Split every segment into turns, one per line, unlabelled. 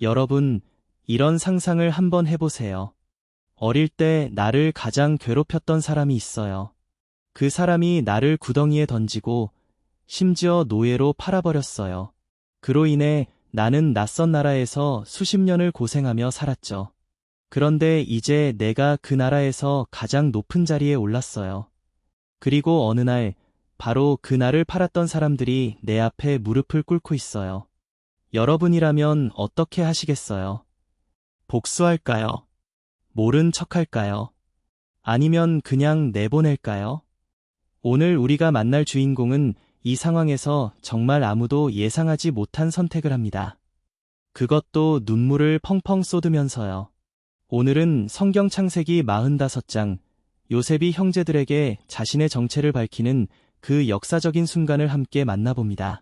여러분, 이런 상상을 한번 해보세요. 어릴 때 나를 가장 괴롭혔던 사람이 있어요. 그 사람이 나를 구덩이에 던지고 심지어 노예로 팔아버렸어요. 그로 인해 나는 낯선 나라에서 수십 년을 고생하며 살았죠. 그런데 이제 내가 그 나라에서 가장 높은 자리에 올랐어요. 그리고 어느 날, 바로 그 나를 팔았던 사람들이 내 앞에 무릎을 꿇고 있어요. 여러분이라면 어떻게 하시겠어요? 복수할까요? 모른 척할까요? 아니면 그냥 내보낼까요? 오늘 우리가 만날 주인공은 이 상황에서 정말 아무도 예상하지 못한 선택을 합니다. 그것도 눈물을 펑펑 쏟으면서요. 오늘은 성경 창세기 45장, 요셉이 형제들에게 자신의 정체를 밝히는 그 역사적인 순간을 함께 만나봅니다.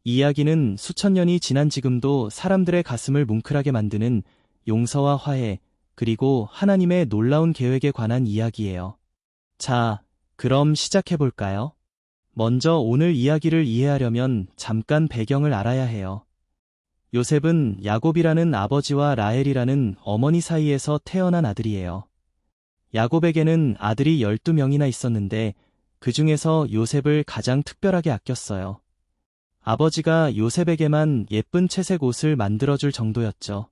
이 이야기는 수천 년이 지난 지금도 사람들의 가슴을 뭉클하게 만드는 용서와 화해, 그리고 하나님의 놀라운 계획에 관한 이야기예요. 자, 그럼 시작해볼까요? 먼저 오늘 이야기를 이해하려면 잠깐 배경을 알아야 해요. 요셉은 야곱이라는 아버지와 라헬이라는 어머니 사이에서 태어난 아들이에요. 야곱에게는 아들이 12명이나 있었는데 그 중에서 요셉을 가장 특별하게 아꼈어요. 아버지가 요셉에게만 예쁜 채색 옷을 만들어줄 정도였죠.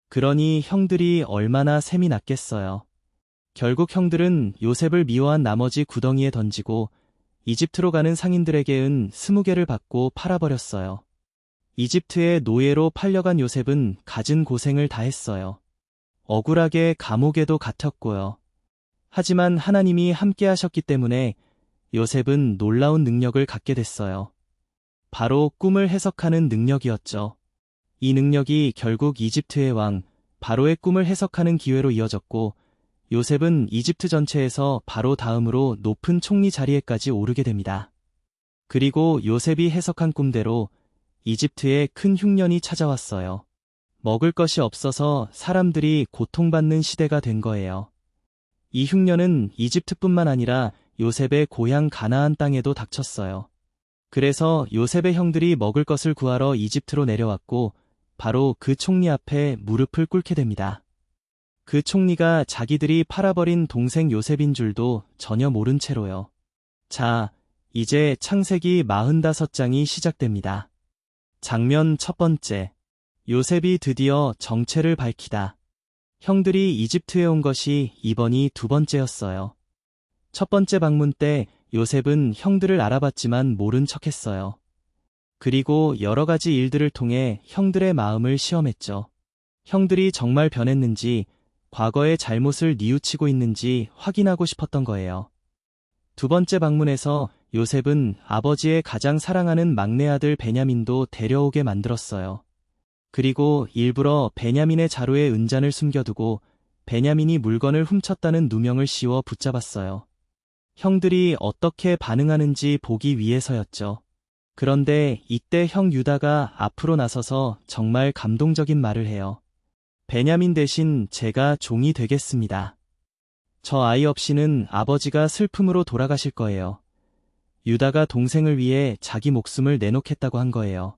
그러니 형들이 얼마나 셈이 났겠어요. 결국 형들은 요셉을 미워한 나머지 구덩이에 던지고 이집트로 가는 상인들에게 은 20개를 받고 팔아버렸어요. 이집트의 노예로 팔려간 요셉은 갖은 고생을 다했어요. 억울하게 감옥에도 갇혔고요. 하지만 하나님이 함께 하셨기 때문에 요셉은 놀라운 능력을 갖게 됐어요. 바로 꿈을 해석하는 능력이었죠. 이 능력이 결국 이집트의 왕, 바로의 꿈을 해석하는 기회로 이어졌고 요셉은 이집트 전체에서 바로 다음으로 높은 총리 자리에까지 오르게 됩니다. 그리고 요셉이 해석한 꿈대로 이집트에 큰 흉년이 찾아왔어요. 먹을 것이 없어서 사람들이 고통받는 시대가 된 거예요. 이 흉년은 이집트뿐만 아니라 요셉의 고향 가나안 땅에도 닥쳤어요. 그래서 요셉의 형들이 먹을 것을 구하러 이집트로 내려왔고 바로 그 총리 앞에 무릎을 꿇게 됩니다. 그 총리가 자기들이 팔아버린 동생 요셉인 줄도 전혀 모른 채로요. 자, 이제 창세기 45장이 시작됩니다. 장면 첫 번째. 요셉이 드디어 정체를 밝히다. 형들이 이집트에 온 것이 이번이 두 번째였어요. 첫 번째 방문 때 요셉은 형들을 알아봤지만 모른 척했어요. 그리고 여러 가지 일들을 통해 형들의 마음을 시험했죠. 형들이 정말 변했는지, 과거의 잘못을 뉘우치고 있는지 확인하고 싶었던 거예요. 두 번째 방문에서 요셉은 아버지의 가장 사랑하는 막내 아들 베냐민도 데려오게 만들었어요. 그리고 일부러 베냐민의 자루에 은잔을 숨겨두고 베냐민이 물건을 훔쳤다는 누명을 씌워 붙잡았어요. 형들이 어떻게 반응하는지 보기 위해서였죠. 그런데 이때 형 유다가 앞으로 나서서 정말 감동적인 말을 해요. 베냐민 대신 제가 종이 되겠습니다. 저 아이 없이는 아버지가 슬픔으로 돌아가실 거예요. 유다가 동생을 위해 자기 목숨을 내놓겠다고 한 거예요.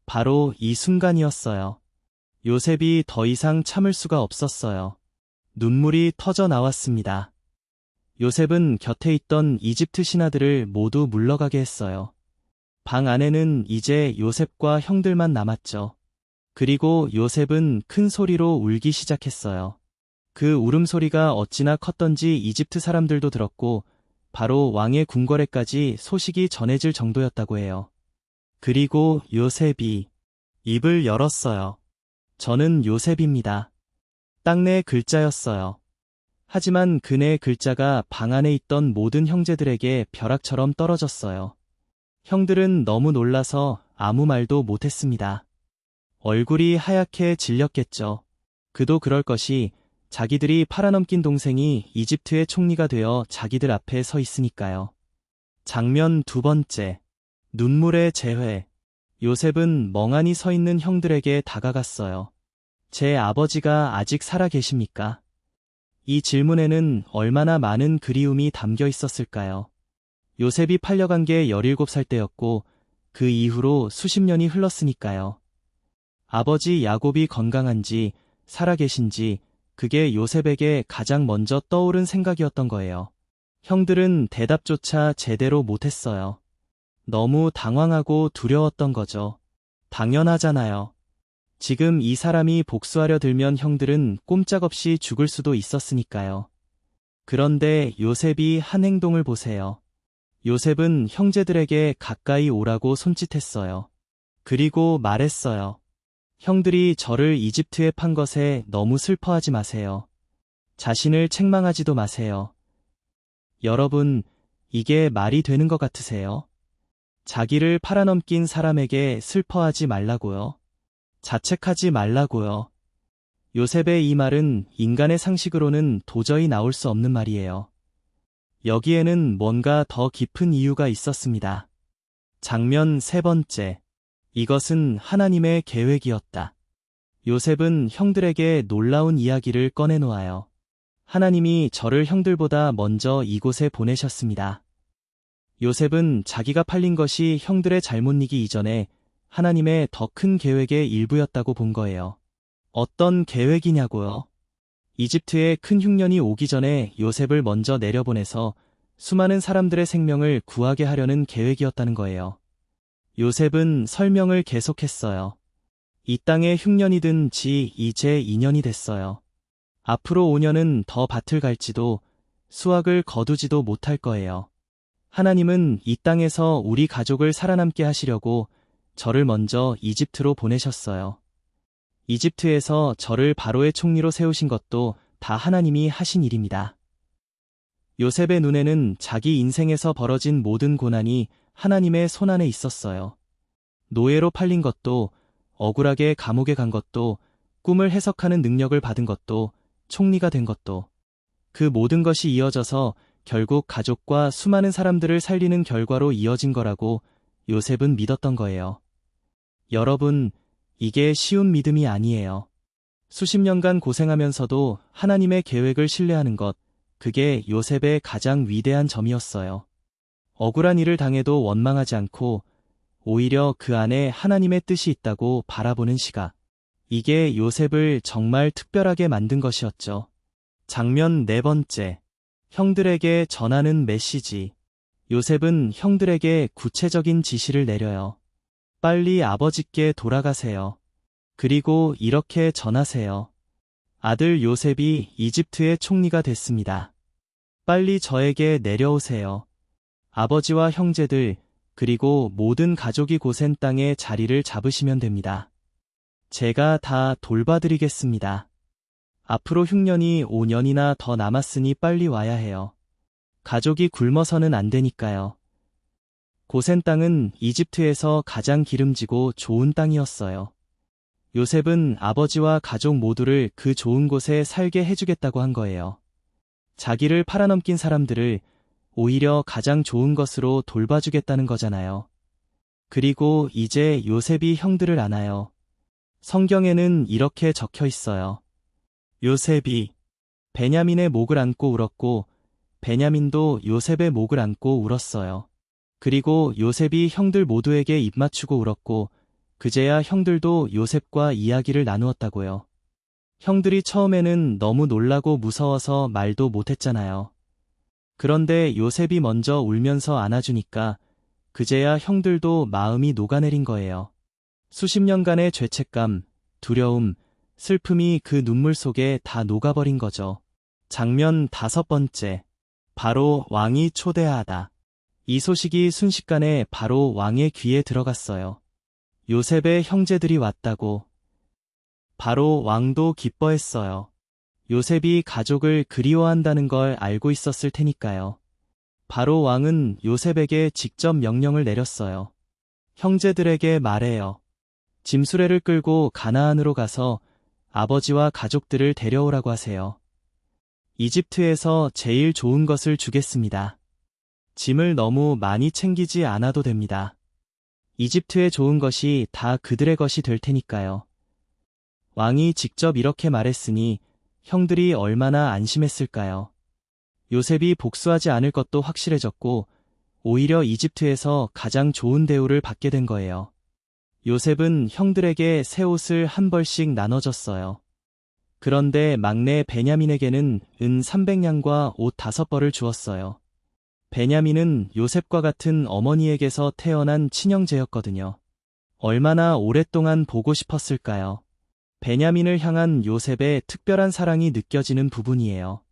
바로 이 순간이었어요. 요셉이 더 이상 참을 수가 없었어요. 눈물이 터져 나왔습니다. 요셉은 곁에 있던 이집트 신하들을 모두 물러가게 했어요. 방 안에는 이제 요셉과 형들만 남았죠. 그리고 요셉은 큰 소리로 울기 시작했어요. 그 울음소리가 어찌나 컸던지 이집트 사람들도 들었고 바로 왕의 궁궐에까지 소식이 전해질 정도였다고 해요. 그리고 요셉이 입을 열었어요. 저는 요셉입니다. 땅내 글자였어요. 하지만 그네의 글자가 방 안에 있던 모든 형제들에게 벼락처럼 떨어졌어요. 형들은 너무 놀라서 아무 말도 못했습니다. 얼굴이 하얗게 질렸겠죠. 그도 그럴 것이 자기들이 팔아넘긴 동생이 이집트의 총리가 되어 자기들 앞에 서 있으니까요. 장면 두 번째. 눈물의 재회. 요셉은 멍하니 서 있는 형들에게 다가갔어요. 제 아버지가 아직 살아 계십니까? 이 질문에는 얼마나 많은 그리움이 담겨 있었을까요? 요셉이 팔려간 게 17살 때였고 그 이후로 수십 년이 흘렀으니까요. 아버지 야곱이 건강한지 살아계신지 그게 요셉에게 가장 먼저 떠오른 생각이었던 거예요. 형들은 대답조차 제대로 못했어요. 너무 당황하고 두려웠던 거죠. 당연하잖아요. 지금 이 사람이 복수하려 들면 형들은 꼼짝없이 죽을 수도 있었으니까요. 그런데 요셉이 한 행동을 보세요. 요셉은 형제들에게 가까이 오라고 손짓했어요. 그리고 말했어요. 형들이 저를 이집트에 판 것에 너무 슬퍼하지 마세요. 자신을 책망하지도 마세요. 여러분, 이게 말이 되는 것 같으세요? 자기를 팔아넘긴 사람에게 슬퍼하지 말라고요. 자책하지 말라고요. 요셉의 이 말은 인간의 상식으로는 도저히 나올 수 없는 말이에요. 여기에는 뭔가 더 깊은 이유가 있었습니다. 장면 세 번째. 이것은 하나님의 계획이었다. 요셉은 형들에게 놀라운 이야기를 꺼내놓아요. 하나님이 저를 형들보다 먼저 이곳에 보내셨습니다. 요셉은 자기가 팔린 것이 형들의 잘못이기 이전에 하나님의 더 큰 계획의 일부였다고 본 거예요. 어떤 계획이냐고요? 이집트에 큰 흉년이 오기 전에 요셉을 먼저 내려보내서 수많은 사람들의 생명을 구하게 하려는 계획이었다는 거예요. 요셉은 설명을 계속했어요. 이 땅에 흉년이 든 지 이제 2년이 됐어요. 앞으로 5년은 더 밭을 갈지도 수확을 거두지도 못할 거예요. 하나님은 이 땅에서 우리 가족을 살아남게 하시려고 저를 먼저 이집트로 보내셨어요. 이집트에서 저를 바로의 총리로 세우신 것도 다 하나님이 하신 일입니다. 요셉의 눈에는 자기 인생에서 벌어진 모든 고난이 하나님의 손안에 있었어요. 노예로 팔린 것도, 억울하게 감옥에 간 것도, 꿈을 해석하는 능력을 받은 것도, 총리가 된 것도, 그 모든 것이 이어져서 결국 가족과 수많은 사람들을 살리는 결과로 이어진 거라고 요셉은 믿었던 거예요. 여러분, 이게 쉬운 믿음이 아니에요. 수십 년간 고생하면서도 하나님의 계획을 신뢰하는 것, 그게 요셉의 가장 위대한 점이었어요. 억울한 일을 당해도 원망하지 않고 오히려 그 안에 하나님의 뜻이 있다고 바라보는 시각. 이게 요셉을 정말 특별하게 만든 것이었죠. 장면 네 번째. 형들에게 전하는 메시지. 요셉은 형들에게 구체적인 지시를 내려요. 빨리 아버지께 돌아가세요. 그리고 이렇게 전하세요. 아들 요셉이 이집트의 총리가 됐습니다. 빨리 저에게 내려오세요. 아버지와 형제들, 그리고 모든 가족이 고센 땅에 자리를 잡으시면 됩니다. 제가 다 돌봐드리겠습니다. 앞으로 흉년이 5년이나 더 남았으니 빨리 와야 해요. 가족이 굶어서는 안 되니까요. 고센 땅은 이집트에서 가장 기름지고 좋은 땅이었어요. 요셉은 아버지와 가족 모두를 그 좋은 곳에 살게 해주겠다고 한 거예요. 자기를 팔아넘긴 사람들을 오히려 가장 좋은 것으로 돌봐주겠다는 거잖아요. 그리고 이제 요셉이 형들을 안아요. 성경에는 이렇게 적혀 있어요. 요셉이 베냐민의 목을 안고 울었고 베냐민도 요셉의 목을 안고 울었어요. 그리고 요셉이 형들 모두에게 입맞추고 울었고 그제야 형들도 요셉과 이야기를 나누었다고요. 형들이 처음에는 너무 놀라고 무서워서 말도 못했잖아요. 그런데 요셉이 먼저 울면서 안아주니까 그제야 형들도 마음이 녹아내린 거예요. 수십 년간의 죄책감, 두려움, 슬픔이 그 눈물 속에 다 녹아버린 거죠. 장면 다섯 번째. 바로 왕이 초대하다. 이 소식이 순식간에 바로 왕의 귀에 들어갔어요. 요셉의 형제들이 왔다고. 바로 왕도 기뻐했어요. 요셉이 가족을 그리워한다는 걸 알고 있었을 테니까요. 바로 왕은 요셉에게 직접 명령을 내렸어요. 형제들에게 말해요. 짐수레를 끌고 가나안으로 가서 아버지와 가족들을 데려오라고 하세요. 이집트에서 제일 좋은 것을 주겠습니다. 짐을 너무 많이 챙기지 않아도 됩니다. 이집트의 좋은 것이 다 그들의 것이 될 테니까요. 왕이 직접 이렇게 말했으니 형들이 얼마나 안심했을까요? 요셉이 복수하지 않을 것도 확실해졌고 오히려 이집트에서 가장 좋은 대우를 받게 된 거예요. 요셉은 형들에게 새 옷을 한 벌씩 나눠줬어요. 그런데 막내 베냐민에게는 은 300냥과 옷 5벌을 주었어요. 베냐민은 요셉과 같은 어머니에게서 태어난 친형제였거든요. 얼마나 오랫동안 보고 싶었을까요? 베냐민을 향한 요셉의 특별한 사랑이 느껴지는 부분이에요.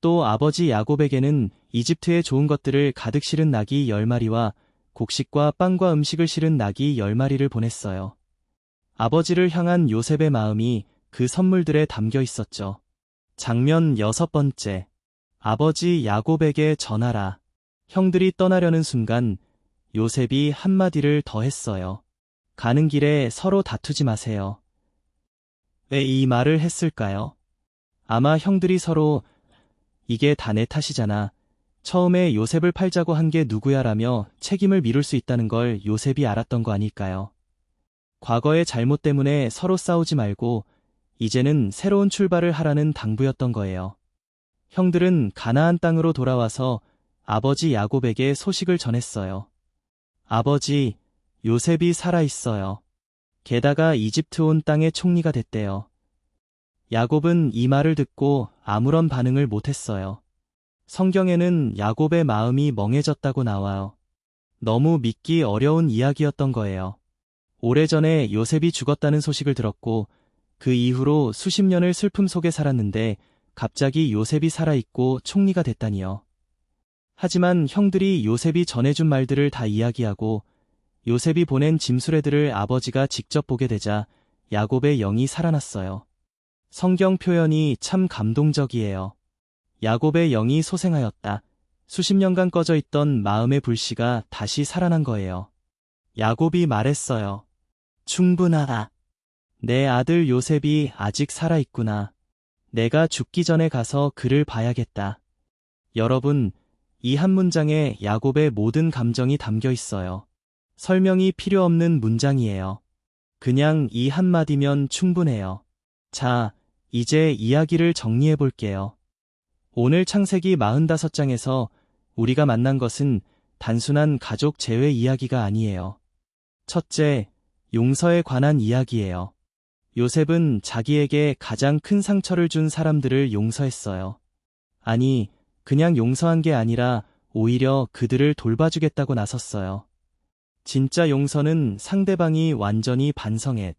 또 아버지 야곱에게는 이집트의 좋은 것들을 가득 실은 낙이 10마리와 곡식과 빵과 음식을 실은 낙이 10마리를 보냈어요. 아버지를 향한 요셉의 마음이 그 선물들에 담겨 있었죠. 장면 6번째. 아버지 야곱에게 전하라. 형들이 떠나려는 순간 요셉이 한마디를 더 했어요. 가는 길에 서로 다투지 마세요. 왜 이 말을 했을까요? 아마 형들이 서로 이게 다 내 탓이잖아. 처음에 요셉을 팔자고 한 게 누구야라며 책임을 미룰 수 있다는 걸 요셉이 알았던 거 아닐까요? 과거의 잘못 때문에 서로 싸우지 말고 이제는 새로운 출발을 하라는 당부였던 거예요. 형들은 가나안 땅으로 돌아와서 아버지 야곱에게 소식을 전했어요. 아버지, 요셉이 살아있어요. 게다가 이집트 온 땅의 총리가 됐대요. 야곱은 이 말을 듣고 아무런 반응을 못했어요. 성경에는 야곱의 마음이 멍해졌다고 나와요. 너무 믿기 어려운 이야기였던 거예요. 오래전에 요셉이 죽었다는 소식을 들었고 그 이후로 수십 년을 슬픔 속에 살았는데 갑자기 요셉이 살아있고 총리가 됐다니요. 하지만 형들이 요셉이 전해준 말들을 다 이야기하고 요셉이 보낸 짐수레들을 아버지가 직접 보게 되자 야곱의 영이 살아났어요. 성경 표현이 참 감동적이에요. 야곱의 영이 소생하였다. 수십 년간 꺼져 있던 마음의 불씨가 다시 살아난 거예요. 야곱이 말했어요. 충분하다. 내 아들 요셉이 아직 살아있구나. 내가 죽기 전에 가서 그를 봐야겠다. 여러분, 이 한 문장에 야곱의 모든 감정이 담겨 있어요. 설명이 필요 없는 문장이에요. 그냥 이 한마디면 충분해요. 자, 이제 이야기를 정리해 볼게요. 오늘 창세기 45장에서 우리가 만난 것은 단순한 가족 재회 이야기가 아니에요. 첫째, 용서에 관한 이야기예요. 요셉은 자기에게 가장 큰 상처를 준 사람들을 용서했어요. 아니, 그냥 용서한 게 아니라 오히려 그들을 돌봐주겠다고 나섰어요. 진짜 용서는 상대방이 완전히 반성해